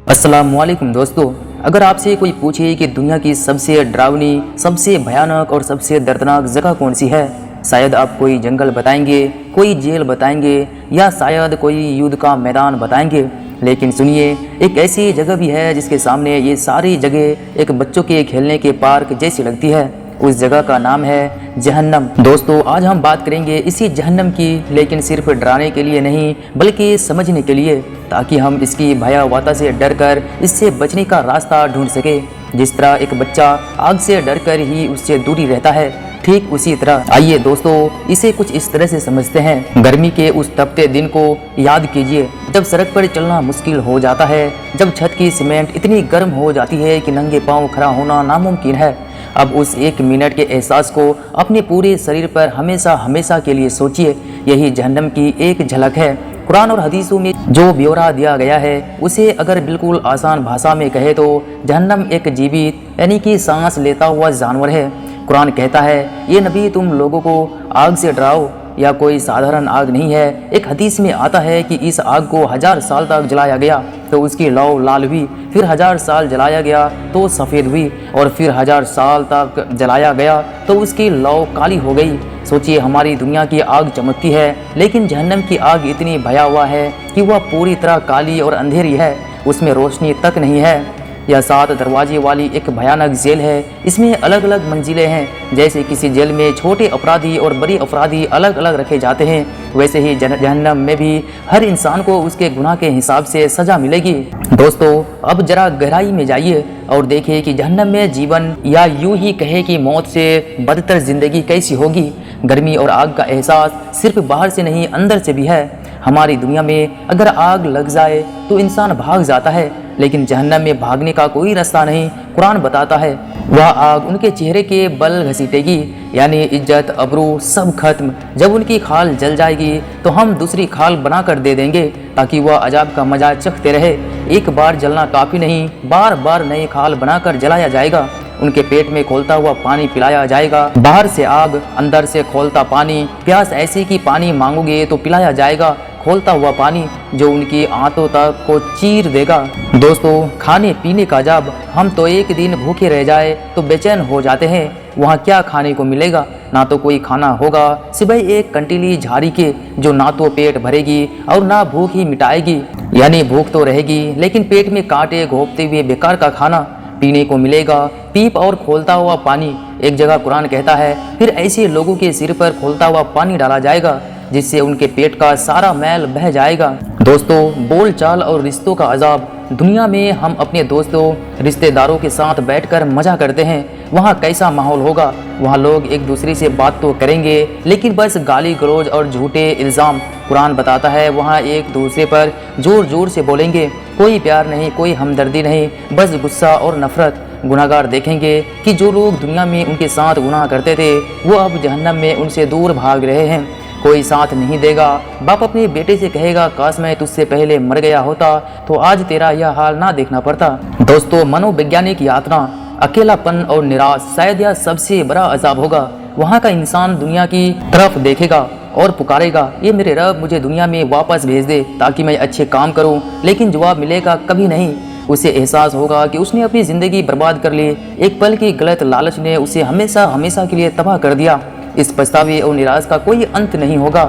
अस्सलामुअलैकुम दोस्तों। अगर आपसे कोई पूछे कि दुनिया की सबसे डरावनी, सबसे भयानक और सबसे दर्दनाक जगह कौन सी है, शायद आप कोई जंगल बताएंगे, कोई जेल बताएंगे या शायद कोई युद्ध का मैदान बताएंगे। लेकिन सुनिए, एक ऐसी जगह भी है जिसके सामने ये सारी जगह एक बच्चों के खेलने के पार्क जैसी लगती है। उस जगह का नाम है जहन्नम। दोस्तों, आज हम बात करेंगे इसी जहन्नम की, लेकिन सिर्फ डराने के लिए नहीं बल्कि समझने के लिए, ताकि हम इसकी भयावहता से डरकर इससे बचने का रास्ता ढूंढ सके। जिस तरह एक बच्चा आग से डरकर ही उससे दूरी रहता है, ठीक उसी तरह आइए दोस्तों इसे कुछ इस तरह से समझते हैं। गर्मी के उस तपते दिन को याद कीजिए, जब सड़क पर चलना मुश्किल हो जाता है, जब छत की सीमेंट इतनी गर्म हो जाती है कि नंगे पांव खड़ा होना नामुमकिन है। अब उस एक मिनट के एहसास को अपने पूरे शरीर पर हमेशा हमेशा के लिए सोचिए। यही जहन्नम की एक झलक है। कुरान और हदीसों में जो ब्यौरा दिया गया है उसे अगर बिल्कुल आसान भाषा में कहे तो जहन्नम एक जीवित यानी कि सांस लेता हुआ जानवर है। कुरान कहता है, ये नबी तुम लोगों को आग से डराओ, या कोई साधारण आग नहीं है। एक हदीस में आता है कि इस आग को 1000 साल तक जलाया गया तो उसकी लौ लाल हुई, फिर 1000 साल जलाया गया तो सफ़ेद हुई, और फिर 1000 साल तक जलाया गया तो उसकी लौ काली हो गई। सोचिए, हमारी दुनिया की आग चमकती है, लेकिन जहन्नम की आग इतनी भयावह है कि वह पूरी तरह काली और अंधेरी है, उसमें रोशनी तक नहीं है। यह 7 दरवाजे वाली एक भयानक जेल है। इसमें अलग अलग मंजिलें हैं। जैसे किसी जेल में छोटे अपराधी और बड़े अपराधी अलग अलग रखे जाते हैं, वैसे ही जहन्नम में भी हर इंसान को उसके गुनाह के हिसाब से सजा मिलेगी। दोस्तों, अब जरा गहराई में जाइए और देखिए कि जहन्नम में जीवन, या यूं ही कहे कि मौत से बदतर जिंदगी कैसी होगी। गर्मी और आग का एहसास सिर्फ बाहर से नहीं अंदर से भी है। हमारी दुनिया में अगर आग लग जाए तो इंसान भाग जाता है, लेकिन जहन्नम में भागने का कोई रास्ता नहीं। कुरान बताता है, वह आग उनके चेहरे के बल घसीटेगी, यानी इज्जत अबरू सब खत्म। जब उनकी खाल जल जाएगी तो हम दूसरी खाल बनाकर दे देंगे ताकि वह अजाब का मजा चखते रहे। एक बार जलना काफ़ी नहीं, बार बार नई खाल बनाकर जलाया जाएगा। उनके पेट में खोलता हुआ पानी पिलाया जाएगा। बाहर से आग, अंदर से खोलता पानी। प्यास ऐसी कि पानी मांगोगे तो पिलाया जाएगा खोलता हुआ पानी, जो उनकी आंतों तक को चीर देगा। दोस्तों, खाने पीने का अजाब। हम तो एक दिन भूखे रह जाए तो बेचैन हो जाते हैं। वहाँ क्या खाने को मिलेगा? ना तो कोई खाना होगा सिवाय एक कंटीली झाड़ी के, जो ना तो पेट भरेगी और ना भूख ही मिटाएगी। यानी भूख तो रहेगी, लेकिन पेट में कांटे घोंपते हुए बेकार का खाना पीने को मिलेगा, पीप और खोलता हुआ पानी। एक जगह कुरान कहता है, फिर ऐसे लोगों के सिर पर खोलता हुआ पानी डाला जाएगा जिससे उनके पेट का सारा मैल बह जाएगा। दोस्तों, बोल चाल और रिश्तों का अजाब। दुनिया में हम अपने दोस्तों रिश्तेदारों के साथ बैठकर मजा करते हैं। वहाँ कैसा माहौल होगा? वहाँ लोग एक दूसरे से बात तो करेंगे, लेकिन बस गाली गलौज और झूठे इल्ज़ाम। कुरान बताता है, वहाँ एक दूसरे पर जोर जोर से बोलेंगे। कोई प्यार नहीं, कोई हमदर्दी नहीं, बस गुस्सा और नफरत। गुनाहगार देखेंगे कि जो लोग दुनिया में उनके साथ गुनाह करते थे वो अब जहन्नम में उनसे दूर भाग रहे हैं। कोई साथ नहीं देगा। बाप अपने बेटे से कहेगा, काश मैं तुझसे पहले मर गया होता तो आज तेरा यह हाल ना देखना पड़ता। दोस्तों, मनोवैज्ञानिक यातना, अकेलापन और निराश शायद यह सबसे बड़ा अजाब होगा। वहाँ का इंसान दुनिया की तरफ देखेगा और पुकारेगा, ये मेरे रब मुझे दुनिया में वापस भेज दे ताकि मैं अच्छे काम करूँ, लेकिन जवाब मिलेगा कभी नहीं। उसे एहसास होगा कि उसने अपनी ज़िंदगी बर्बाद कर ली। एक पल की गलत लालच ने उसे हमेशा हमेशा के लिए तबाह कर दिया। इस पछतावे और निराश का कोई अंत नहीं होगा।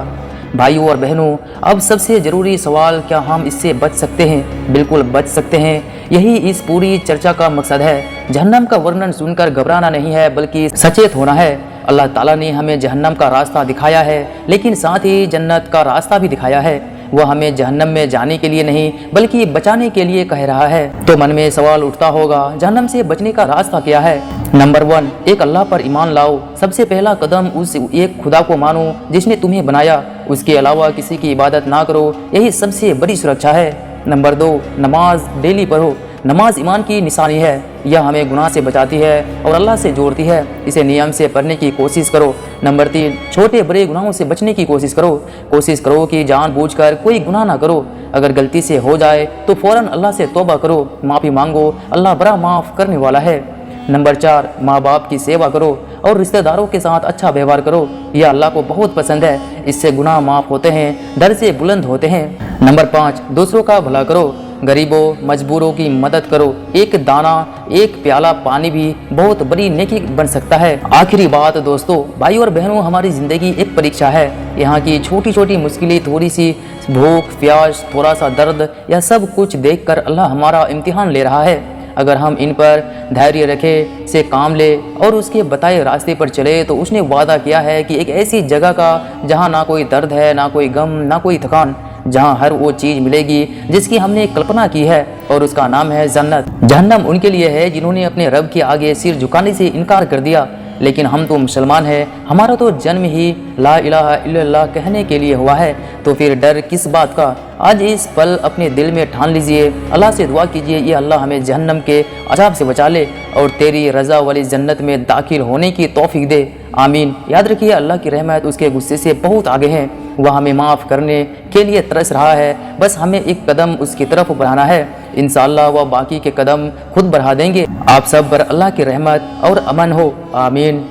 भाइयों और बहनों, अब सबसे ज़रूरी सवाल, क्या हम इससे बच सकते हैं? बिल्कुल बच सकते हैं। यही इस पूरी चर्चा का मकसद है। जहन्नम का वर्णन सुनकर घबराना नहीं है, बल्कि सचेत होना है। अल्लाह ताला ने हमें जहन्नम का रास्ता दिखाया है, लेकिन साथ ही जन्नत का रास्ता भी दिखाया है। वह हमें जहन्नम में जाने के लिए नहीं बल्कि बचाने के लिए कह रहा है। तो मन में सवाल उठता होगा, जहन्नम से बचने का रास्ता क्या है? नंबर 1, एक अल्लाह पर ईमान लाओ। सबसे पहला कदम उस एक खुदा को मानो जिसने तुम्हें बनाया। उसके अलावा किसी की इबादत ना करो, यही सबसे बड़ी सुरक्षा है। नंबर 2, नमाज डेली पढ़ो। नमाज ईमान की निशानी है। यह हमें गुनाह से बचाती है और अल्लाह से जोड़ती है। इसे नियम से पढ़ने की कोशिश करो। नंबर 3, छोटे बड़े गुनाहों से बचने की कोशिश करो। कोशिश करो कि जानबूझकर कोई गुनाह ना करो। अगर गलती से हो जाए तो फ़ौरन अल्लाह से तौबा करो, माफ़ी मांगो। अल्लाह बड़ा माफ़ करने वाला है। नंबर 4, माँ बाप की सेवा करो और रिश्तेदारों के साथ अच्छा व्यवहार करो। यह अल्लाह को बहुत पसंद है। इससे गुनाह माफ़ होते हैं, दर से बुलंद होते हैं। नंबर 5, दूसरों का भला करो। गरीबों मजबूरों की मदद करो। एक दाना, एक प्याला पानी भी बहुत बड़ी नेकी बन सकता है। आखिरी बात दोस्तों, भाई और बहनों, हमारी ज़िंदगी एक परीक्षा है। यहाँ की छोटी छोटी मुश्किलें, थोड़ी सी भूख, प्यास, थोड़ा सा दर्द, यह सब कुछ देखकर अल्लाह हमारा इम्तिहान ले रहा है। अगर हम इन पर धैर्य रखें, से काम ले और उसके बताए रास्ते पर चले, तो उसने वादा किया है कि एक ऐसी जगह का जहाँ ना कोई दर्द है, ना कोई गम, ना कोई थकान, जहाँ हर वो चीज़ मिलेगी जिसकी हमने कल्पना की है, और उसका नाम है जन्नत। जहन्नम उनके लिए है जिन्होंने अपने रब के आगे सिर झुकाने से इनकार कर दिया। लेकिन हम तो मुसलमान हैं, हमारा तो जन्म ही ला इलाहा इल्लल्लाह कहने के लिए हुआ है, तो फिर डर किस बात का। आज इस पल अपने दिल में ठान लीजिए, अल्लाह से दुआ कीजिए, ये अल्लाह हमें जहन्नम के अजाब से बचा ले और तेरी रज़ा वाली जन्नत में दाखिल होने की तौफीक दे। आमीन। याद रखिए, अल्लाह की रहमत उसके गुस्से से बहुत आगे है। वह हमें माफ़ करने के लिए तरस रहा है, बस हमें एक कदम उसकी तरफ बढ़ाना है। इंशाअल्लाह वह बाकी के कदम खुद बढ़ा देंगे। आप सब पर अल्लाह की रहमत और अमन हो। आमीन।